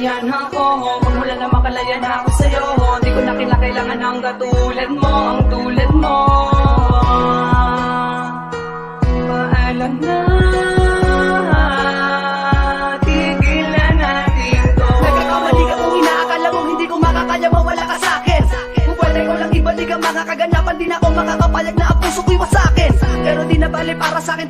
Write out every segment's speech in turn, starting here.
yan ako. Magmula na makalaya na ako sa'yo. Di ko na kailangan ng katulad mo, ang tulad mo. Paalam na, tigilan natin to. Nagkakamali ka kung inaakala mo hindi ko makakaya mawala ka sa'kin. Kung pwede ko lang ibalik ang mga kaganapan, di na ako makakapayag na ang puso ko'y wasakin. Pero di na bali para sa'kin,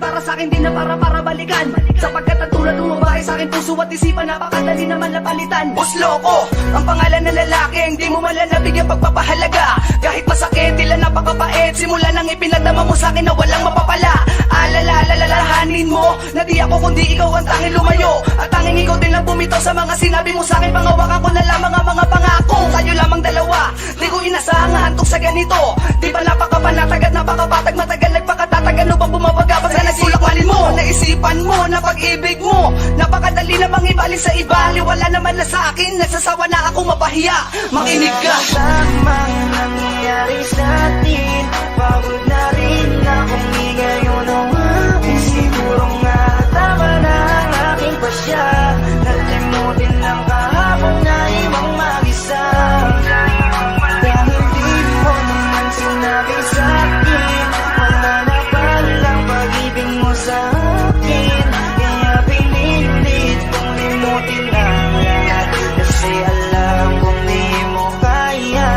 di na para balikan. Sapagkat ang tulad ng babae sa'kin, puso at isipan, napakadali naman napalitan. Busloko, ang pangalan ng lalaki, hindi mo man lang nabigyan pagpapahalaga. Kahit masakit, tila napakapait, simula nang ipinagdama mo sa'kin na walang mapapala. Alalahanin mo, na di ako kundi ikaw ang tanging lumayo. At tanging ikaw din lang bumitaw sa mga sinabi mo sa'kin. Pangawakan ko na lamang ang mga pangako, tayo lamang dalawa. Di ko inasahan nga antok sa ganito. Di ba napakapanatag at napakapatag, matagal nagpakatatag, ano bang bumabaga pag sa nagsulakmalin mo? Naisipan mo na pag-ibig mo, napakadali namang ibalik sa iba. Wala naman na sa akin, nagsasawa na ako mapahiya. Makinig ka. Tamang nangyayari sa'tin, pagod na rin akong ngayon ang akin. Siguro nga tama na ang aking pasya, nalimutin lang kahapon na ibang mag-isa. Dahil di mo naman sinabi sa'kin, wala na palang pag-ibig mo sa'kin. Kaya pinilit kong limutin lang lahat, kasi alam kong di mo kaya.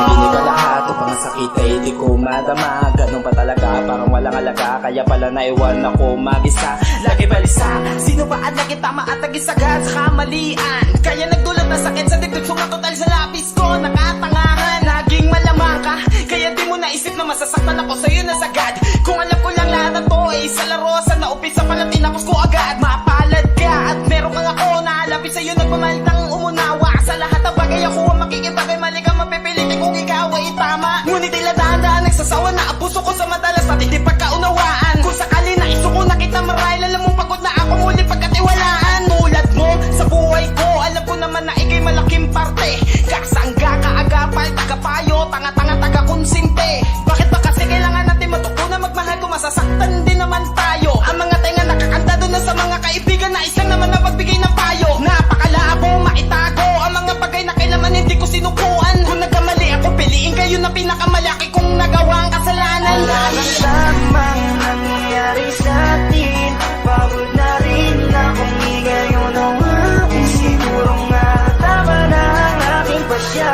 Hindi ka lahat upang sakit ay di ko madama. Ganun pa talaga, parang walang alaga, kaya pala naiwan ako mag-isa. Lagi balisa, sino ba ang naging tama at naging sagad sa kamalian? Kaya nagdulot na sakit sa dibdib, sumatotal sa lapis ko. Nakatangahan, naging malamang ka, kaya di mo naisip na masasaktan ako sa'yo na sagad. Kung alam ko lang lahat na to ay isa laro, sa naumpisa pala tinapos ko agad. Mapalad ka at meron kang ako na alapit sa'yo, nagmamalitang umunawa. Sa lahat ng bagay ako ang makikipagay, mali ka mapipilitin kung ikaw ay tama. Ngunit tila dahan-dahan nagsasawa na ang puso ko sa madalas, pati di pagkaunawaan. Kung sakali na iso ko na kita marahil, alam mong pagod na ako muli pagkatiwalaan. Tulad mo sa buhay ko, alam ko naman na ikay malaking parte. Kasangga, kaagapal, tagapayo, tanga-tanga, taga-konsinte. Bakit ba kasi kailangan natin matuto na magmahal kung masasaktan din naman tayo? Ang mga tenga nakakanta doon na sa mga kaibigan na isang naman na pagbigay ng payo. Napakalabo, maitago ang mga bagay na kailangan hindi ko sinukuan. Kung nagkamali ako, piliin kayo na pinakamalaki kong nagawang kasalanan. Wala nang tamang nangyayari sa'tin, pagod na rin akong ngayon ang akin. Siguro nga tama na ang aking pasya,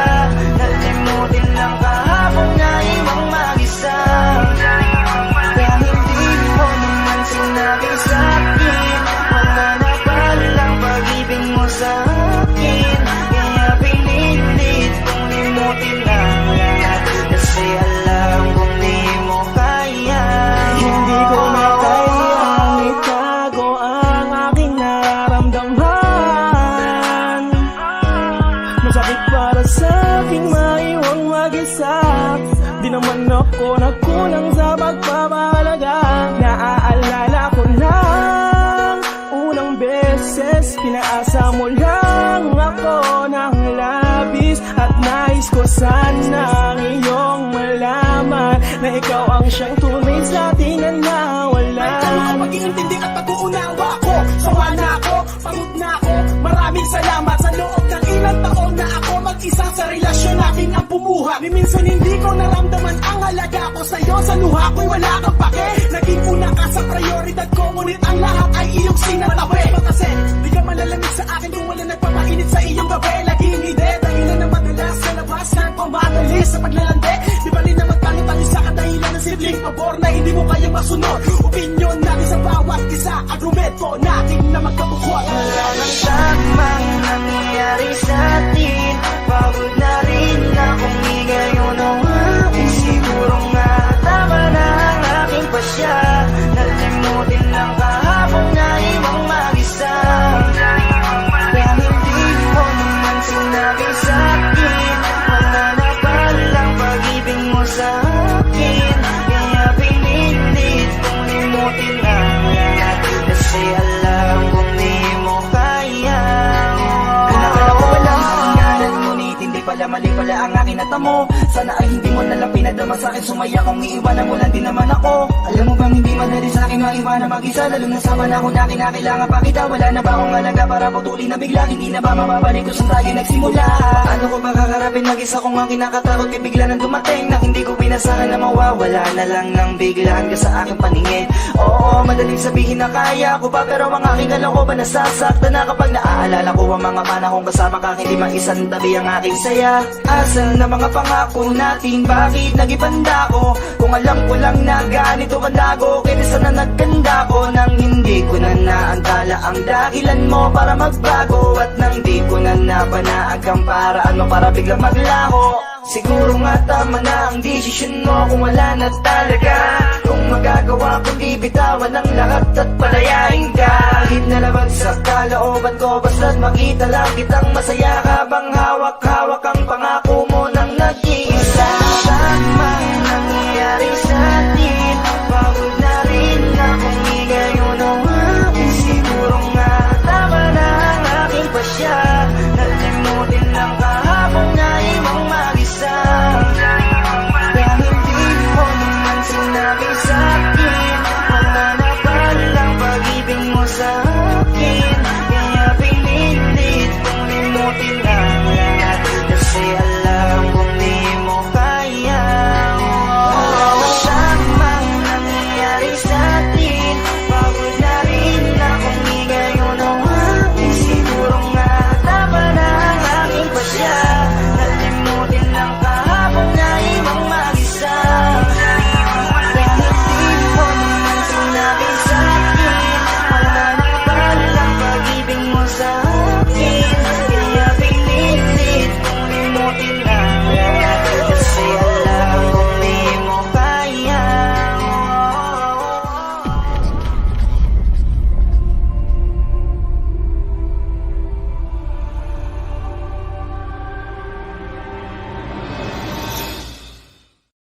nalimutin lang kahapon na ibang mag-isa. Dahil di mo naman sinabi sa'kin, wala na palang pag-ibig mo sa'kin. Kaya pinilit kong limutin lang lahat, kasi alam kong di mo kaya. Hindi ko na kayang itago ang aking nararamdaman. Masakit para sa aking maiwang mag-isa. Di naman ako nagkulang sa pagpapahalaga. Naaalala ko lang unang beses, pinaasa mo lang ako ng labis. At nais ko sanang iyong malaman na ikaw ang siyang tunay sa ating nawala. May pag-iintindi at pag-uunawa ko. Sawa na ako, pagod na ako. Maraming salamat sa loob ng ilang taon na ako mag-isa sa relasyon natin ang bumuha. Ni minsan hindi ko naramdaman ang halaga ko sa'yo. Sa luha ko'y wala kang pake. Naging una ka sa prioridad ko, ngunit ang lahat ay iyong sinatabi. Kasi di ka malalamig sa akin kung wala nagpapainit sa iyong gabi. Laging hindi, dahilan na madalas sa labas na pumadali sa paglalande. Di bali na magtangi-tangi sa kadahilan ng sibling pabor na hindi mo kayang masunod. Opinyon natin sa bawat isa, argumento natin na magkabukod. Wala nang tamang nangyayari sa'tin, pagod na rin akong ngayon ang akin. Siguro nga tama na ang aking pasya, nalimutin lang kahapon na ibang mag-isa. Dahil di mo naman sinabi sa'kin, wala na palang pag-ibig mo sa'kin. Kaya pinilit kong limutin lang lahat, kasi alam kong di mo kaya. Pinakala ko wala nangyari, ngunit hindi pala mali pala ang aking natamo. Sana ay hindi mo nalang pinadama sa'kin, sumaya kung iiwanan mo lang din naman ako. Alam mo bang hindi madali sa'kin iwanan mag-isa, lalo na sa panahon na kinakailangan pa kita. Wala na ba akong alaga para putulin na bigla? Hindi na ba mababalik kung saan tayo nagsimula? Ano ko ba kakarapin mag-isa kung ang kinakatakot kay bigla nang dumating na hindi ko pinasahan na mawawala na lang ng biglaan ka sa aking paningin. Oo, madaling sabihin na kaya ko pa, pero ang aking kalokohan nasasaktan na kapag naaalala ko ang mga panahong kasama ka, hindi maisan tabi ang aking saya. Asan na mga pangako natin, bakit nagipanda ko? Kung alam ko lang na ganito kalago, kaya sana nagkanda ko nang hindi ko na naantala ang dahilan mo para magbago, at nang di ko na nabanaan kang paraan mo para biglang maglaho. Siguro nga tama na ang desisyon mo kung wala na talaga. Kung magagawa kundi bitawan ang lahat at palayain ka. Kahit nalabag sa kalooban ko, basta't makita lang kitang masaya ka bang hawak-hawak ang pangako mo nang nag-iisa.